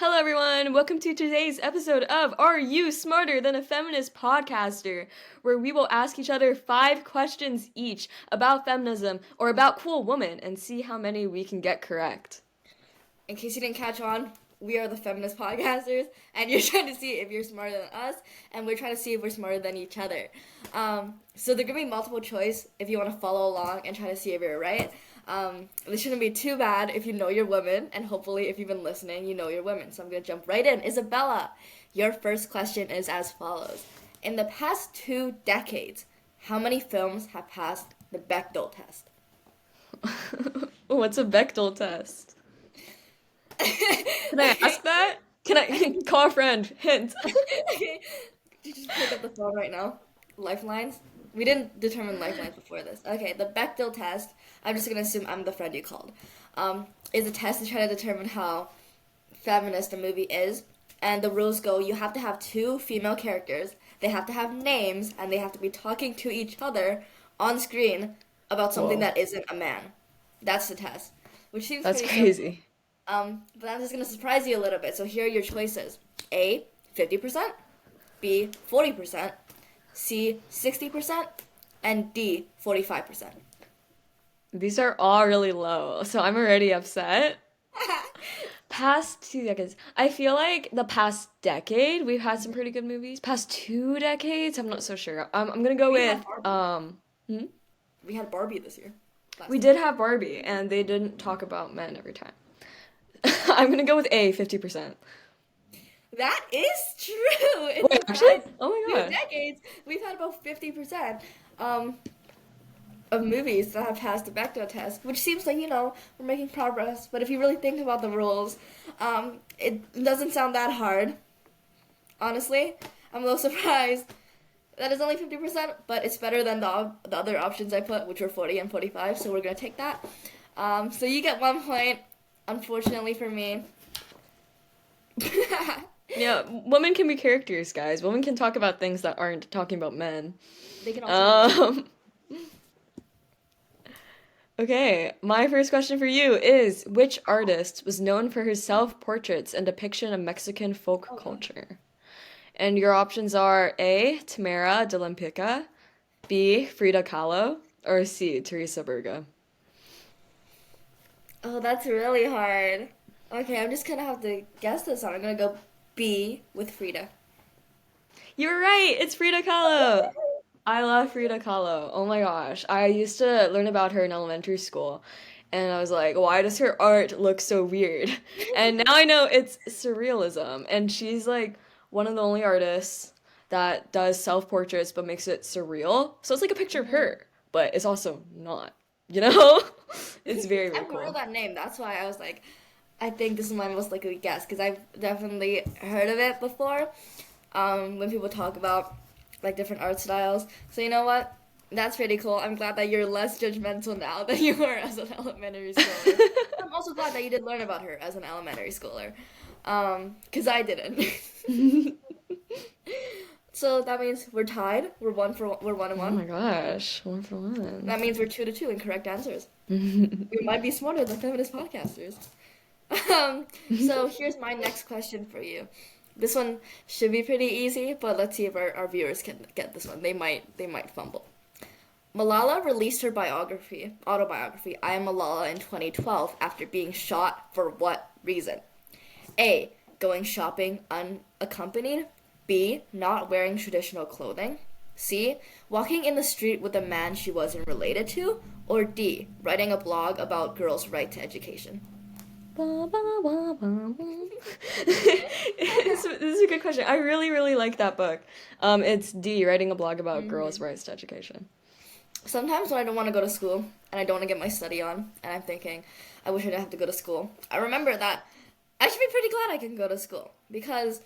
Hello, everyone. Welcome to today's episode of Are You Smarter Than a Feminist Podcaster, where we will ask each other 5 questions each about feminism or about cool woman and see how many we can get correct. In case you didn't catch on, we are the feminist podcasters, and you're trying to see if you're smarter than us, and we're trying to see if we're smarter than each other. So they're gonna be multiple choice if you want to follow along and try to see if you're right. This shouldn't be too bad if you know your women, and hopefully if you've been listening, you know your women. So I'm gonna jump right in. Isabella, your first question is as follows: in the past 2 decades, how many films have passed the Bechdel test? What's a Bechdel test? Can I Okay. ask that? Can I call a friend? Hint. Okay. You just pick up the phone right now. Lifelines? We didn't determine lifelines before this. Okay, the Bechdel test, I'm just gonna assume I'm the friend you called, is a test to try to determine how feminist a movie is. And the rules go, you have to have 2 female characters, they have to have names, and they have to be talking to each other on screen about something Whoa, that isn't a man. That's the test, which seems that's pretty simple. crazy. But I'm just gonna surprise you a little bit. So here are your choices: A, 50%, B, 40%, C, 60%, and D, 45%. These are all really low, so I'm already upset. Past 2 decades. I feel like the past decade we've had some pretty good movies. Past 2 decades, I'm not so sure. I'm gonna go We had with Barbie. hmm? We had Barbie this year, We last year. did have Barbie, and they didn't talk about men every time. I'm gonna go with A, 50%. That is true. In Wait, the actually? past Oh my two god. decades, we've had about 50% um, of movies that have passed the Bechdel test, which seems like, we're making progress. But if you really think about the rules, it doesn't sound that hard. Honestly, I'm a little surprised that is only 50%, but it's better than the other options I put, which were 40 and 45, so we're going to take that. So you get 1 point, unfortunately for me. Yeah, women can be characters, guys. Women can talk about things that aren't talking about men. They can also have names. Um, okay, my first question for you is which artist was known for her self-portraits and depiction of Mexican folk Oh, God. culture? And your options are A, Tamara de Lempicka, B, Frida Kahlo, or C, Teresa Berga. Oh, that's really hard. Okay, I'm just gonna have to guess this one. I'm gonna go B with Frida. You're right, it's Frida Kahlo. I love Frida Kahlo. Oh my gosh. I used to learn about her in elementary school, and I was like, why does her art look so weird? And now I know it's surrealism, and she's like one of the only artists that does self-portraits but makes it surreal. So it's like a picture of Mhm. her, but it's also not, you know? It's very, very I've heard of cool. that name. That's why I was like, I think this is my most likely guess because I've definitely heard of it before. When people talk about like different art styles. So you know what? That's pretty cool. I'm glad that you're less judgmental now than you were as an elementary schooler. I'm also glad that you did learn about her as an elementary schooler. Because I didn't. So that means we're tied. We're one and Oh one. my gosh, 1 for 1. That means we're 2-2 in correct answers. We might be smarter than feminist podcasters. So here's my next question for you. This one should be pretty easy, but let's see if our viewers can get this one. They might fumble. Malala released her autobiography, I Am Malala in 2012 after being shot for what reason? A. Going shopping unaccompanied. B. Not wearing traditional clothing. C. Walking in the street with a man she wasn't related to. Or D. Writing a blog about girls' right to education. Ba, ba, ba, ba, ba. This is a good question. I really, really like that book. It's D, writing a blog about girls' Hmm. rights to education. Sometimes when I don't want to go to school and I don't want to get my study on, and I'm thinking, I wish I didn't have to go to school, I remember that I should be pretty glad I can go to school because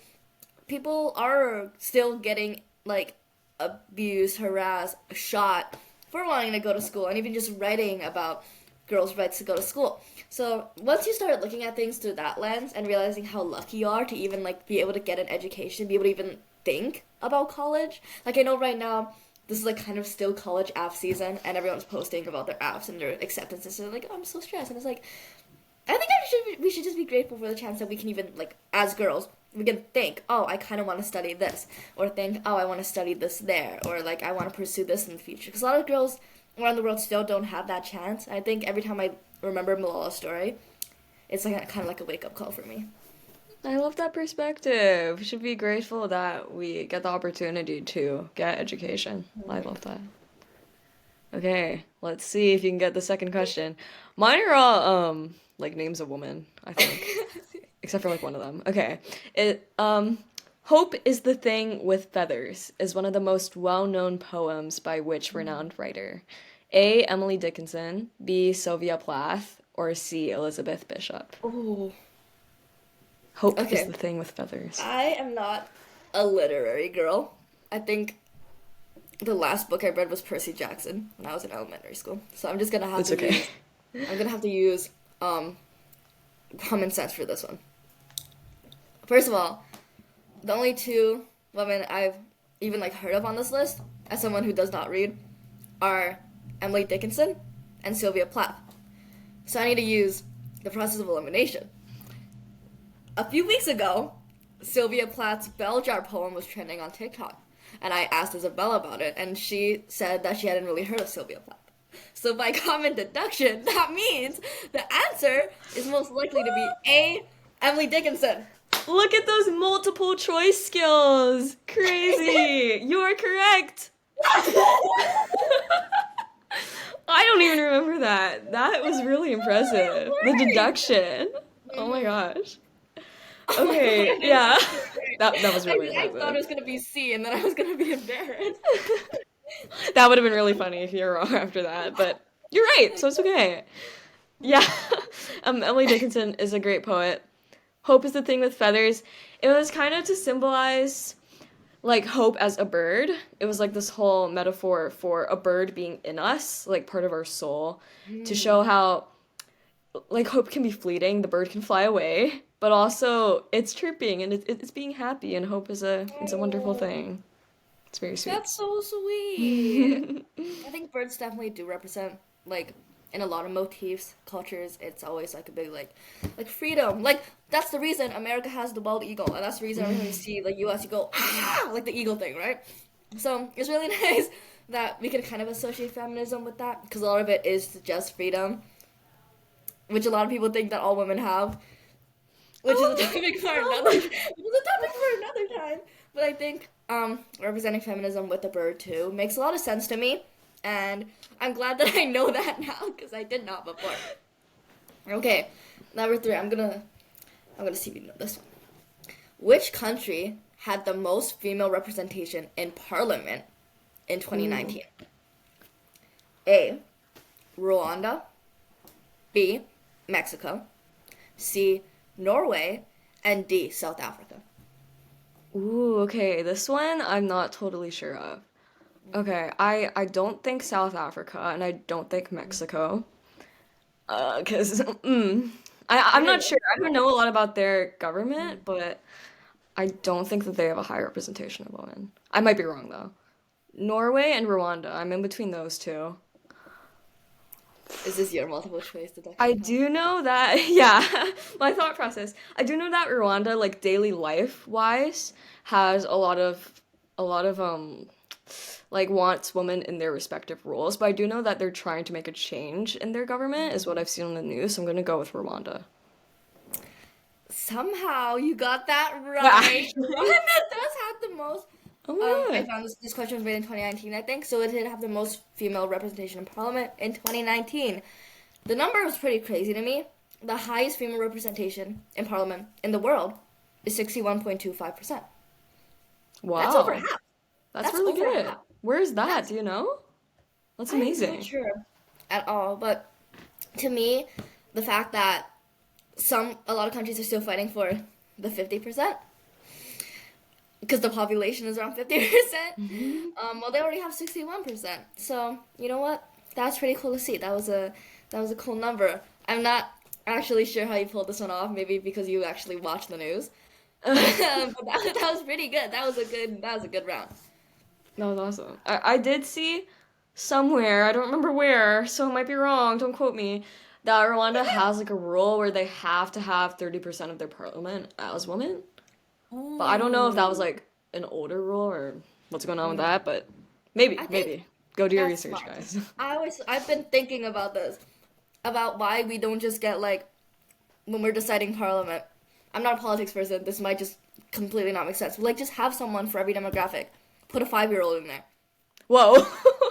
people are still getting like abused, harassed, shot for wanting to go to school and even just writing about girls' rights to go to school. So once you start looking at things through that lens and realizing how lucky you are to even like be able to get an education, be able to even think about college. Like I know right now this is like kind of still college app season and everyone's posting about their apps and their acceptances. So they're like, oh, I'm so stressed. And it's like I think we should just be grateful for the chance that we can even, like, as girls, we can think, oh, I kind of want to study this, or think, oh, I want to study this there, or like I want to pursue this in the future. Because a lot of girls around the world still don't have that chance. I think every time I remember Malala's story, it's like kind of like a wake up call for me. I love that perspective. We should be grateful that we get the opportunity to get education. I love that. Okay, let's see if you can get the second question. Mine are all like names of women, I think. Except for like one of them. Okay. It Hope is the Thing with Feathers is one of the most well-known poems by which renowned writer? A. Emily Dickinson, B. Sylvia Plath, or C. Elizabeth Bishop. Oh, Hope is okay. the Thing with Feathers. I am not a literary girl. I think the last book I read was Percy Jackson when I was in elementary school. So I'm just gonna have It's to okay. use I'm gonna have to use common sense for this one. First of all, the only two women I've even like heard of on this list, as someone who does not read, are Emily Dickinson and Sylvia Plath. So I need to use the process of elimination. A few weeks ago, Sylvia Plath's bell jar poem was trending on TikTok, and I asked Isabella about it, and she said that she hadn't really heard of Sylvia Plath. So by common deduction, that means the answer is most likely to be A. Emily Dickinson. Look at those multiple choice skills. Crazy. You are correct. I don't even remember that. That was really impressive. The deduction. Oh my gosh. Oh my Okay, goodness, yeah. this is great. That was really I thought it impressive. was gonna be C, and then I was gonna be embarrassed. That would have been really funny if you were wrong after that, but you're right, so it's okay. Yeah. Emily Dickinson is a great poet. Hope is the Thing with Feathers. It was kind of to symbolize like hope as a bird. It was like this whole metaphor for a bird being in us, like part of our soul, to show how like hope can be fleeting. The bird can fly away, but also it's chirping and it's being happy. And hope is a wonderful Oh, thing. It's very sweet. that's so sweet. I think birds definitely do represent like in a lot of motifs, cultures. It's always like a big like freedom. Like that's the reason America has the bald eagle, and that's the reason every time you see the U.S. you go ah like the eagle thing, right? So it's really nice that we can kind of associate feminism with that because a lot of it is just freedom, which a lot of people think that all women have, which is a Oh, topic for another oh. which is a topic for another time. But I think representing feminism with the bird too makes a lot of sense to me, and I'm glad that I know that now because I did not before. Okay, number three. I'm gonna see if you know this one. Which country had the most female representation in parliament in Ooh. 2019? A. Rwanda. B. Mexico. C. Norway. And D. South Africa. Ooh, okay. This one I'm not totally sure of. Okay, I don't think South Africa and I don't think Mexico. 'Cause I'm not Really? sure. I don't know a lot about their government, but I don't think that they have a high representation of women. I might be wrong though. Norway and Rwanda. I'm in between those two. Is this your multiple choice I deduction time? do know that, yeah, my thought process. I do know that Rwanda, like daily life wise, has a lot of like wants women in their respective roles, but I do know that they're trying to make a change in their government, is what I've seen on the news. So I'm gonna go with Rwanda. Somehow you got that right. Actually, Rwanda does have the most. oh my I god. found this question was made in 2019, I think, so it did have the most female representation in parliament in 2019. The number was pretty crazy to me. The highest female representation in parliament in the world is 61.25%. That's over Wow, half. that's That's really over good. half. Where is that? That's Do you know? That's I'm not amazing. sure at all, but to me, the fact that a lot of countries are still fighting for the 50% because the population is around 50%. Mhm. Well, they already have 61%. So you know what? That's pretty cool to see. That was a cool number. I'm not actually sure how you pulled this one off. Maybe because you actually watched the news. But that was pretty good. That was a good round. That was awesome. I did see somewhere, I don't remember where, so it might be wrong, don't quote me, that Rwanda has like a rule where they have to have 30% of their parliament as women. But I don't know if that was Oh. like an older rule or what's going on with Mm. that, but maybe, I think maybe. Go do your that's research, smart. guys. I've been thinking about this, about why we don't just get like when we're deciding parliament. I'm not a politics person. This might just completely not make sense. But like, just have someone for every demographic. Put a 5-year-old in there. Whoa.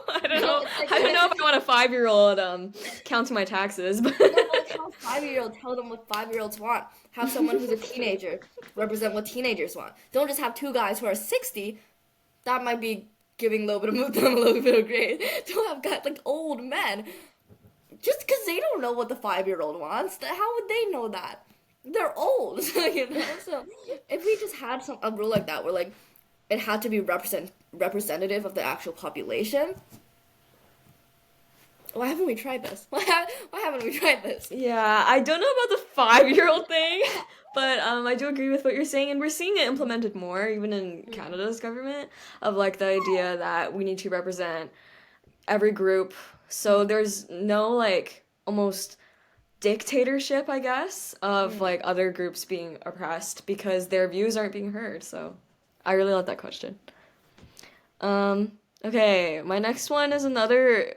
I don't know. It's like, I don't know if I want a 5-year-old counting my taxes, but no, but like, have a 5-year-old tell them what 5-year-olds want. Have someone who's a teenager represent what teenagers want. Don't just have two guys who are 60. That might be giving a little bit of them a little bit of grace. Don't have guys like old men. Just because they don't know what the 5-year-old wants, how would they know that? They're old, you know. So if we just had a rule like that, where like it had to be representative of the actual population. Why haven't we tried this? Why haven't we tried this? yeah, I don't know about the 5-year-old thing, but I do agree with what you're saying, and we're seeing it implemented more, even in Canada's government, of like the idea that we need to represent every group. So there's no like almost dictatorship, I guess, of like other groups being oppressed because their views aren't being heard. So I really like that question. Um, okay, my next one is another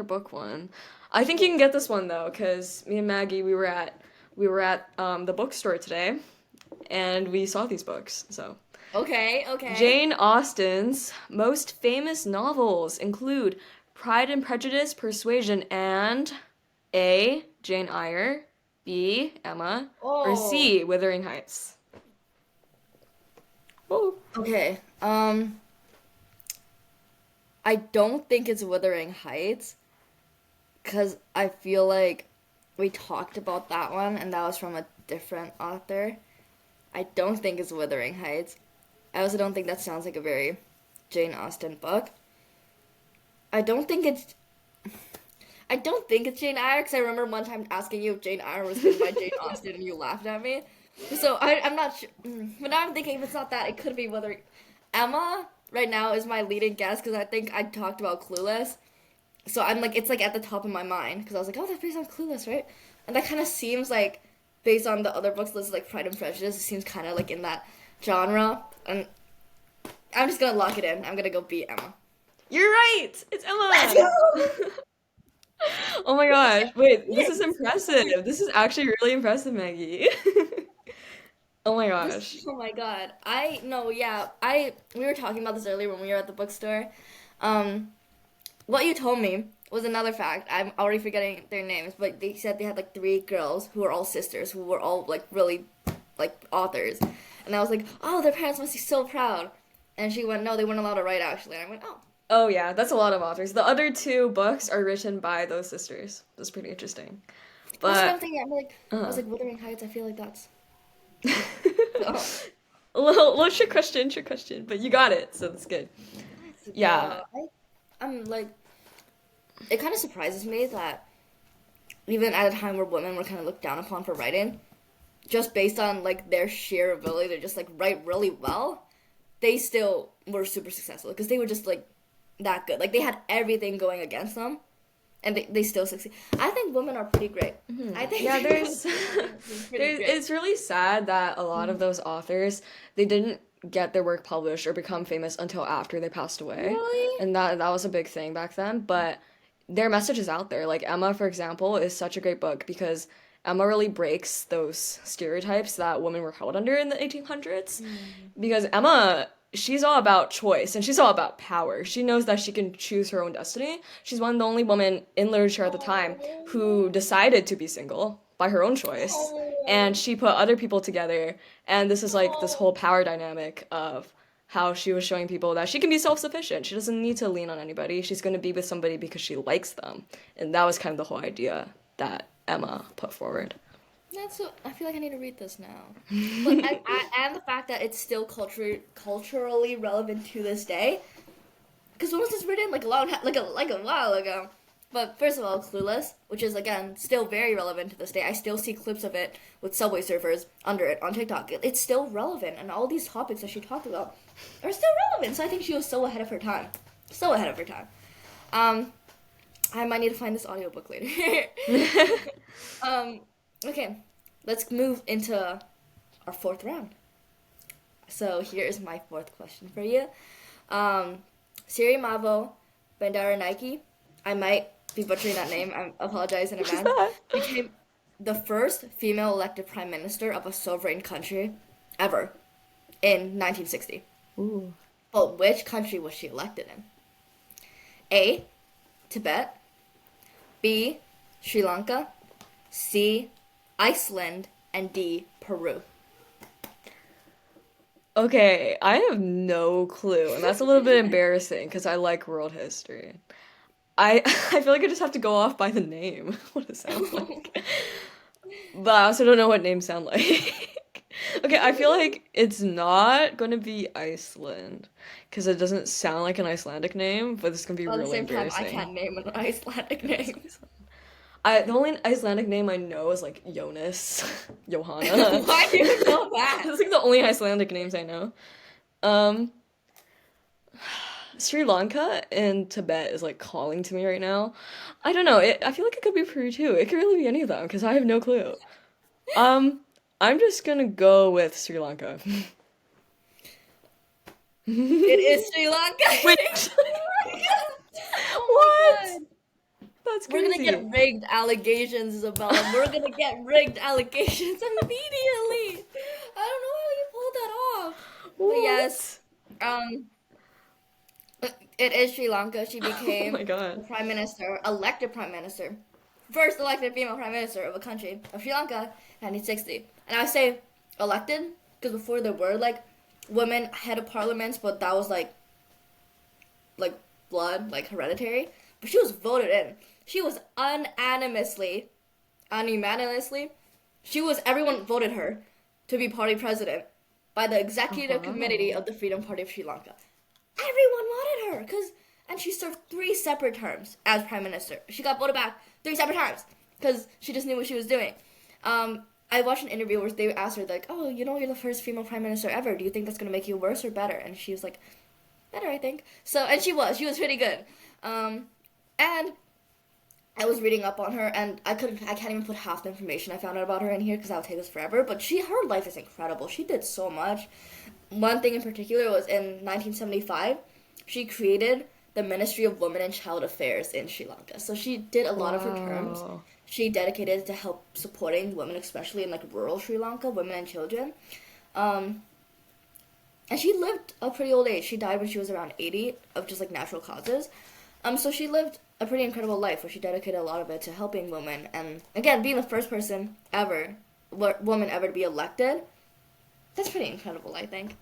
book one. I think you can get this one though, because me and Maggie we were at the bookstore today and we saw these books. So Okay, okay. Jane Austen's most famous novels include Pride and Prejudice, Persuasion, and A. Jane Eyre, B. Emma, or Oh, C. Wuthering Heights. Oh. okay. I don't think it's Wuthering Heights, because I feel like we talked about that one, and that was from a different author. I don't think it's Wuthering Heights. I also don't think that sounds like a very Jane Austen book. I don't think it's. I don't think it's Jane Eyre because I remember one time asking you if Jane Eyre was written by Jane Austen and you laughed at me. So I'm not sure. But now I'm thinking if it's not that, it could be whether Emma right now is my leading guess because I think I talked about Clueless. So I'm like, it's like at the top of my mind because I was like, oh, that's based on Clueless, right? And that kind of seems like based on the other books listed like Pride and Prejudice, it seems kind of like in that genre. And I'm just gonna lock it in. I'm gonna go beat Emma. You're right! It's Let's Emma! go! Oh my gosh. Wait, this is Yes. impressive. This is actually really impressive, Maggie. Oh my This, gosh. oh my God. I no, yeah. We were talking about this earlier when we were at the bookstore. Um, what you told me was another fact. I'm already forgetting their names, but they said they had like three girls who were all sisters, who were all like really like authors. And I was like, oh, their parents must be so proud. And she went, no, they weren't allowed to write actually. And I went, oh. Oh yeah, that's a lot of authors. The other two books are written by those sisters. That's pretty interesting. That's what I'm But thinking. I was uh like, Wuthering Heights. I feel like that's. Oh, a little trick question, but you got it, so that's good. let's Yeah. go. I'm like, it kind of surprises me that even at a time where women were kind of looked down upon for writing, just based on like their sheer ability to just like write really well, they still were super successful because they were just like that good. Like they had everything going against them, and they still succeed. I think women are pretty great. I think Yeah, there's they're pretty there's great. it's really sad that a lot of those authors they didn't get their work published or become famous until after they passed away. Really? And that was a big thing back then, but their message is out there. Like Emma, for example, is such a great book because Emma really breaks those stereotypes that women were held under in the 1800s. Because Emma, she's all about choice and she's all about power. She knows that she can choose her own destiny. She's one of the only women in literature at the time who decided to be single by her own choice. And Oh, she put other people together. And this is like this oh. whole power dynamic of how she was showing people that she can be self-sufficient. She doesn't need to lean on anybody. She's going to be with somebody because she likes them. And that was kind of the whole idea that Emma put forward. That's so. I feel like I need to read this now. But and the fact that it's still culturally relevant to this day. Because when was this written? Like a long, like a while ago. But first of all, Clueless, which is again still very relevant to this day. I still see clips of it with Subway Surfers under it on TikTok. It's still relevant, and all these topics that she talked about are still relevant. So I think she was so ahead of her time, so ahead of her time. Um, I might need to find this audiobook later. Um, okay, let's move into our fourth round. So here is my fourth question for you. Um, Siri Mavo Bandaranaike, I might be butchering that name. I apologize in What is advance. that? Became the first female elected prime minister of a sovereign country ever in 1960. Ooh. But which country was she elected in? A. Tibet. B. Sri Lanka. C. Iceland. And D. Peru. Okay, I have no clue, and that's a little bit embarrassing because I like world history. I feel like I just have to go off by the name, what it sounds like. But I also don't know what names sound like. Okay, I feel like it's not gonna be Iceland because it doesn't sound like an Icelandic name, but it's gonna be But at the really same time, I embarrassing. can't name an Icelandic It's name. Iceland. The only Icelandic name I know is like Jonas, Johanna. Why do you know that? That's like the only Icelandic names I know. Um, Sri Lanka and Tibet is like calling to me right now. I don't know. I feel like it could be Peru too. It could really be any of them because I have no clue. Um, I'm just gonna go with Sri Lanka. It is Sri Lanka. Wait, Oh my what? god. That's We're gonna crazy. get rigged allegations, Isabella. We're gonna get rigged allegations immediately. I don't know how you pulled that off. But yes, What? um, it is Sri Lanka. She Oh my became the God. prime minister, elected prime minister, first elected female prime minister of a country of Sri Lanka, 1960. And I say elected because before there were like women head of parliaments, but that was like blood, like hereditary. But she was voted in. She was ununanimously, everyone voted her to be party president by the executive committee Oh. of the Freedom Party of Sri Lanka. Everyone wanted her and she served three separate terms as prime minister. She got voted back three separate times because she just knew what she was doing. I watched an interview where they asked her like, "Oh, you know, you're the first female prime minister ever. Do you think that's gonna make you worse or better?" And she was like, "Better, I think." So, and she was pretty good. And I was reading up on her, and I can't even put half the information I found out about her in here because that would take us forever. But her life is incredible. She did so much. One thing in particular was in 1975, she created the Ministry of Women and Child Affairs in Sri Lanka. So she did a lot of her terms. Wow. She dedicated to help supporting women, especially in like rural Sri Lanka, women and children. Um, and she lived a pretty old age. She died when she was around 80 of just like natural causes. So she lived a pretty incredible life where she dedicated a lot of it to helping women. And again, being the first person ever, woman ever to be elected, that's pretty incredible, I think.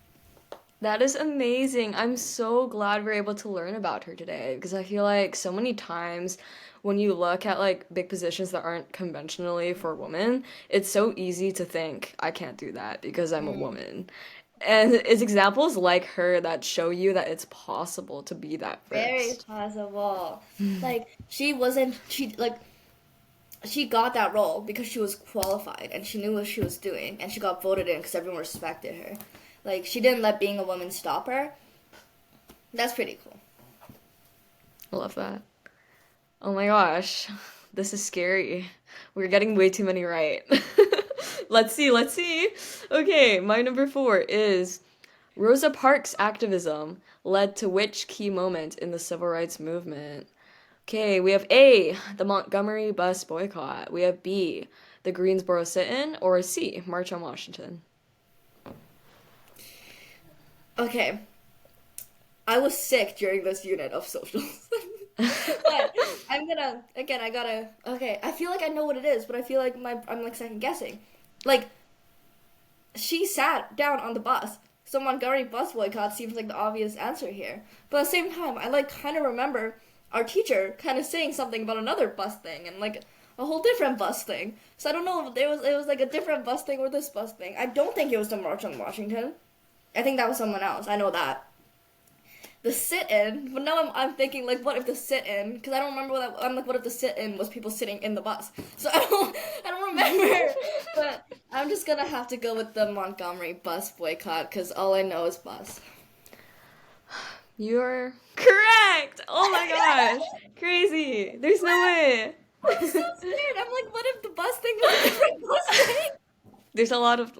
That is amazing. I'm so glad we're able to learn about her today because I feel like so many times when you look at like big positions that aren't conventionally for women, it's so easy to think, I can't do that because I'm a Mm, woman. And it's examples like her that show you that it's possible to be that very first. possible. Like she got that role because she was qualified and she knew what she was doing and she got voted in because everyone respected her. Like she didn't let being a woman stop her. That's pretty cool. I love that. Oh my gosh, this is scary. We're getting way too many right. Let's see, let's see. Okay, my number four is Rosa Parks' activism led to which key moment in the civil rights movement? Okay, we have A, the Montgomery bus boycott. We have B, the Greensboro sit-in, or C, March on Washington. Okay, I was sick during this unit of socials. But I'm gonna again. I gotta. Okay, I feel like I know what it is, but I feel like I'm like second guessing. Like she sat down on the bus, so Montgomery bus boycott seems like the obvious answer here. But at the same time, I like kind of remember our teacher kind of saying something about another bus thing and like a whole different bus thing. So I don't know if it was like a different bus thing or this bus thing. I don't think it was the March on Washington. I think that was someone else. I know that. The sit-in, but now I'm thinking like, what if the sit-in? Because I don't remember I'm like, what if the sit-in was people sitting in the bus? So I don't remember. But I'm just gonna have to go with the Montgomery bus boycott because all I know is bus. You're correct! Oh my gosh! Crazy! There's no way! I'm so scared. I'm like, what if the bus thing was a different bus thing? There's a lot of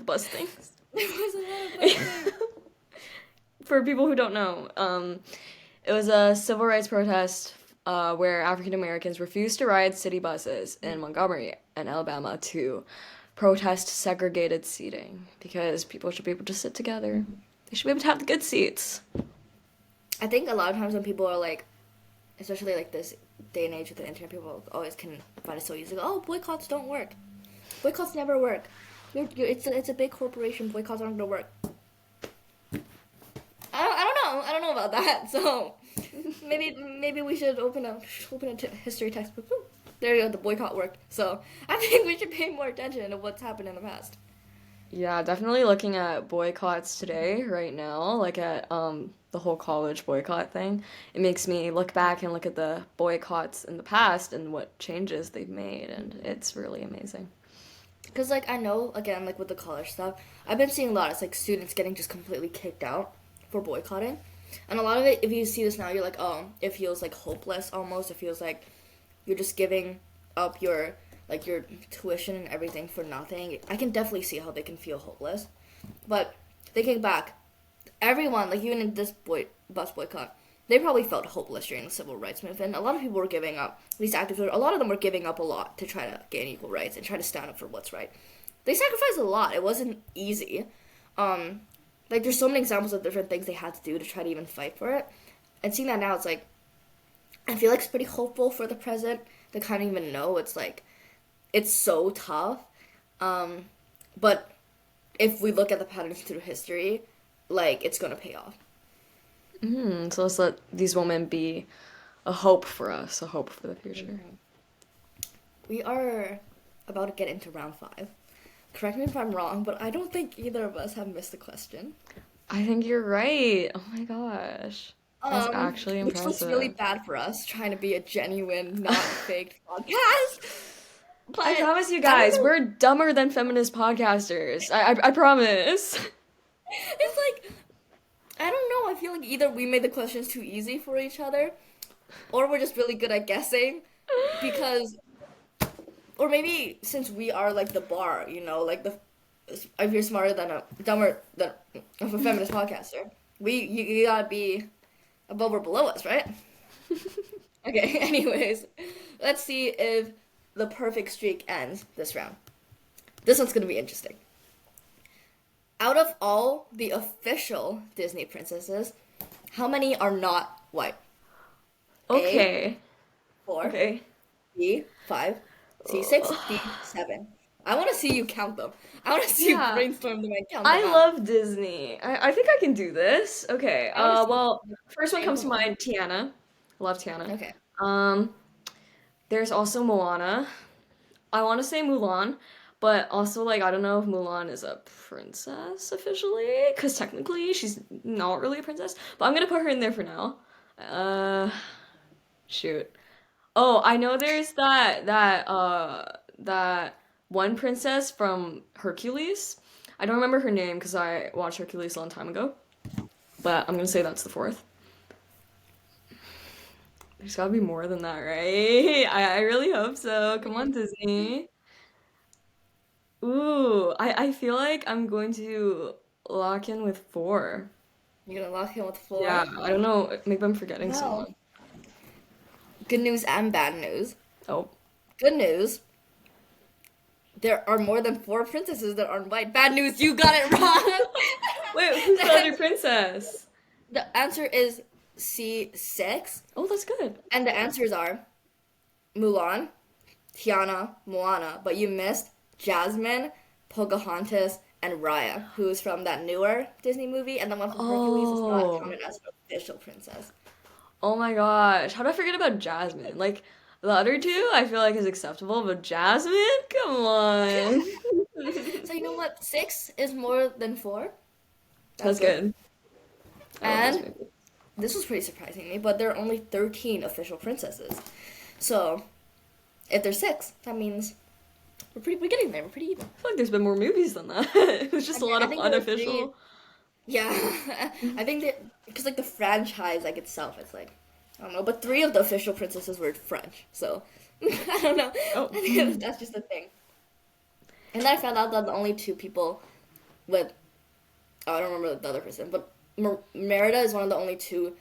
bus things. There was a lot of bus things. For people who don't know, it was a civil rights protest where African Americans refused to ride city buses in Montgomery and Alabama to protest segregated seating because people should be able to sit together. They should be able to have the good seats. I think a lot of times when people are like, especially like this day and age with the internet, people always can find it so easy. Oh, boycotts don't work. Boycotts never work. It's a big corporation. Boycotts aren't gonna work. I don't know. I don't know about that. So maybe we should open a history textbook. Ooh, there you go. The boycott worked. So I think we should pay more attention to what's happened in the past. Yeah, definitely looking at boycotts today, right now, like at the whole college boycott thing. It makes me look back and look at the boycotts in the past and what changes they've made, and it's really amazing. Because like I know again like with the college stuff, I've been seeing a lot. It's like students getting just completely kicked out for boycotting, and a lot of it. If you see this now, you're like, oh, it feels like hopeless almost. It feels like you're just giving up your tuition and everything for nothing. I can definitely see how they can feel hopeless. But thinking back, everyone, like even in this bus boycott, they probably felt hopeless during the civil rights movement. A lot of people were giving up. These activists, a lot of them were giving up a lot to try to gain equal rights and try to stand up for what's right. They sacrificed a lot. It wasn't easy. Like there's so many examples of different things they had to do to try to even fight for it. And seeing that now, it's like I feel like it's pretty hopeful for the present to kind of even know it's like it's so tough. But if we look at the patterns through history, like it's gonna pay off. So let's let these women be a hope for us, a hope for the future. We are about to get into round 5. Correct me if I'm wrong, but I don't think either of us have missed a question. I think you're right. Oh my gosh. That's actually Which was really impressive. bad for us, trying to be a genuine, not faked podcast. But I promise you I don't guys, know. we're dumber than feminist podcasters. I promise. It's like I don't know. I feel like either we made the questions too easy for each other, or we're just really good at guessing. Because, or maybe since we are like the bar, like if you're smarter than dumber than of a feminist podcaster, you gotta be above or below us, right? Okay. Anyways, let's see if the perfect streak ends this round. This one's gonna be interesting. Out of all the official Disney princesses, how many are not white? A, Okay. 4, Okay. B, 5, C, 6, D, 7. I want to see you count them. I want to see you Yeah. brainstorm them and count them I out. love Disney. I think I can do this. Okay. I want to see Well, you first one name comes them to all. mind, Tiana. Love Tiana. Okay. Um, there's also Moana. I want to say Mulan, but also like I don't know if Mulan is a princess officially, because technically she's not really a princess. But I'm gonna put her in there for now. Uh, shoot. Oh, I know there's that one princess from Hercules. I don't remember her name because I watched Hercules a long time ago. But I'm gonna say that's the fourth. There's gotta be more than that, right? I really hope so. Come on, Disney. Ooh, I feel like I'm going to lock in with four. You're going to lock in with Yeah, 4? I don't know. Maybe I'm forgetting Well, someone. good news and bad news. Oh. Good news, there are more than 4 princesses that aren't white. Bad news, you got it wrong. Wait, who's the the, other answer, princess? the answer is C, 6. Oh, that's good. And the answers are Mulan, Tiana, Moana, but you missed Jasmine, Pocahontas, and Raya, who's from that newer Disney movie, and the one from Hercules is not Oh. counted as an official princess. Oh my gosh. How did I forget about Jasmine? Like, the other two I feel like is acceptable, but Jasmine? Come on. So you know what? 6 is more than 4. That's That's good. good. I love those And movies. this was pretty surprising to me, but there are only 13 official princesses. So if there's 6, that means we're getting there. We're pretty even. I feel like there's been more movies than that. It was just a lot I of think there were 3. unofficial. Yeah, I think that because like the franchise like itself, it's like I don't know, but three of the official princesses were French, so I don't know. Oh. I think that's just the thing. And then I found out that the only two people with oh, I don't remember the other person, but Merida is one of the only two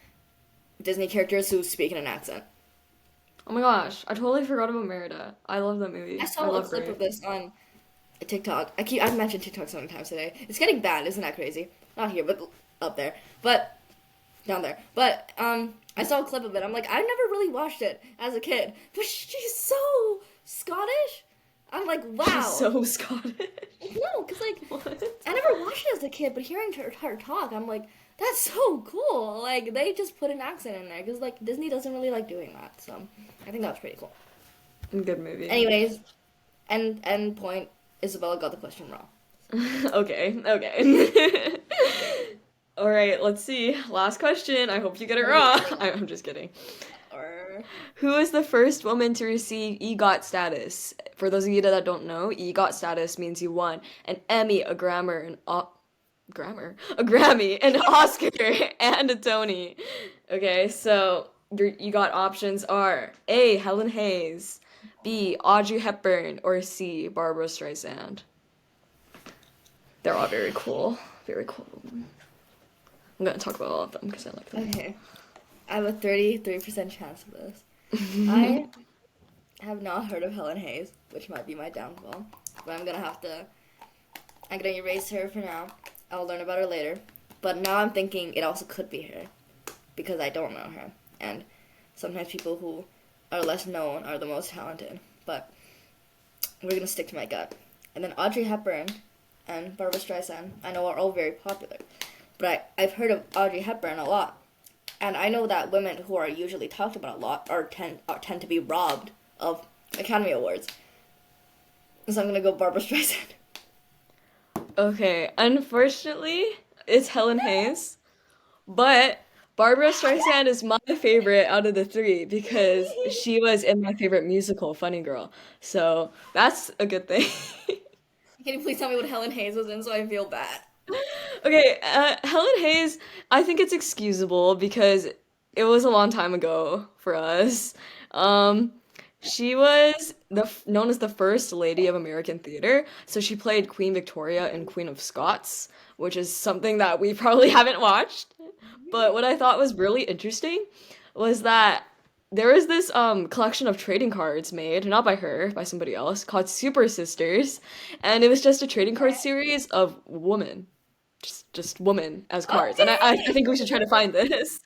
Disney characters who speak in an accent. Oh my gosh, I totally forgot about Merida. I love that I movie. I saw a love clip Gray. of this on TikTok. I've mentioned TikTok so many times today. It's getting bad, isn't that crazy? Not here, but up there. But down there. But I saw a clip of it. I'm like, I never really watched it as a kid, but she's so Scottish. I'm like, She's wow. so Scottish. No, because like What? I never watched it as a kid, but hearing her talk, I'm like, that's so cool. Like they just put an accent in there because like Disney doesn't really like doing that. So I think that was pretty cool. Good movie. Anyways, end point. Isabella got the question wrong. Okay, okay. All right, let's see. Last question. I hope you get it wrong. I'm just kidding. Or Who is the first woman to receive EGOT status? For those of you that don't know, EGOT status means you won an Emmy, a a Grammy, an Oscar, and a Tony. Okay, so your EGOT options are A. Helen Hayes, B. Audrey Hepburn, or C. Barbara Streisand. They're all very cool. Very cool. I'm gonna talk about all of them because I like them. okay, I have a 33% chance of this. I have not heard of Helen Hayes, which might be my downfall, but I'm gonna erase her for now. I'll learn about her later. But now I'm thinking it also could be her because I don't know her, and sometimes people who are less known are the most talented. But we're gonna stick to my gut. And then Audrey Hepburn and Barbara Streisand, I know are all very popular. But I've heard of Audrey Hepburn a lot. And I know that women who are usually talked about a lot tend to be robbed of Academy Awards. So I'm gonna go Barbara Streisand. Okay, unfortunately, it's Helen Hayes, but Barbara Streisand is my favorite out of the three because she was in my favorite musical, Funny Girl. So that's a good thing. Can you please tell me what Helen Hayes was in so I feel bad? Okay, Helen Hayes, I think it's excusable because it was a long time ago for us. Um, she was known as the First Lady of American Theater, so she played Queen Victoria in Queen of Scots, which is something that we probably haven't watched. But what I thought was really interesting was that there was this collection of trading cards made, not by her, by somebody else, called Super Sisters, and it was just a trading card series of women just woman as cards. And I Okay. think we should try to find this.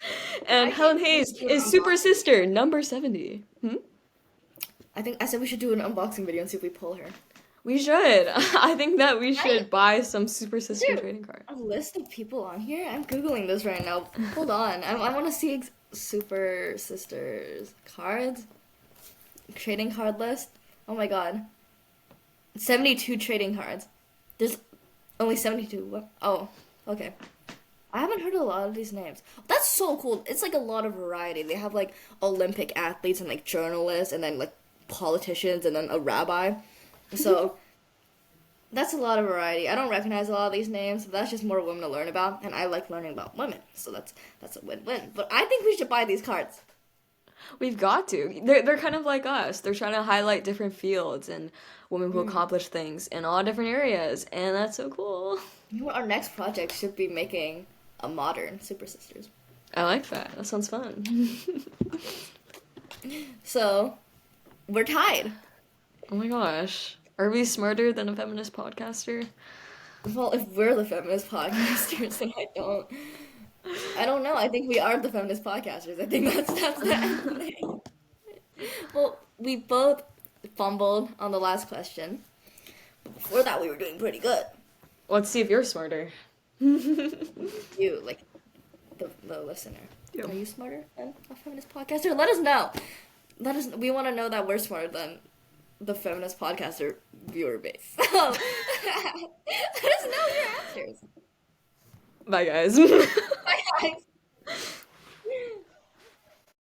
And I think Helen we Hayes should do an is Super unboxing. Sister number 70. Hmm? I think I said we should do an unboxing video and see if we pull her. We should. I think that we Right? should buy some Super Is Sister there trading cards. a list of people on here? I'm googling this right now. Hold on. I want to see Super Sisters cards. Trading card list. Oh my god. 72 trading cards. There's only 72. What? Oh, okay. I haven't heard a lot of these names. That's so cool. It's like a lot of variety. They have like Olympic athletes and like journalists and then like politicians and then a rabbi. So that's a lot of variety. I don't recognize a lot of these names, but that's just more women to learn about, and I like learning about women, so that's a win-win. But I think we should buy these cards. We've got to. They're kind of like us. They're trying to highlight different fields and women who Mm. accomplish things in all different areas, and that's so cool. You know what? Our next project should be making a modern Super Sisters. I like that. That sounds fun. So we're tied. Oh my gosh. Are we smarter than a feminist podcaster? Well, if we're the feminist podcasters, then I don't know. I think we are the feminist podcasters. I think that's the end thing. Well, we both fumbled on the last question. But before that, we were doing pretty good. Let's see if you're smarter. You, like, the listener. Yep. Are you smarter than a feminist podcaster? Let us know. We want to know that we're smarter than the feminist podcaster viewer base. So, let us know your answers. Bye, guys. Bye, guys.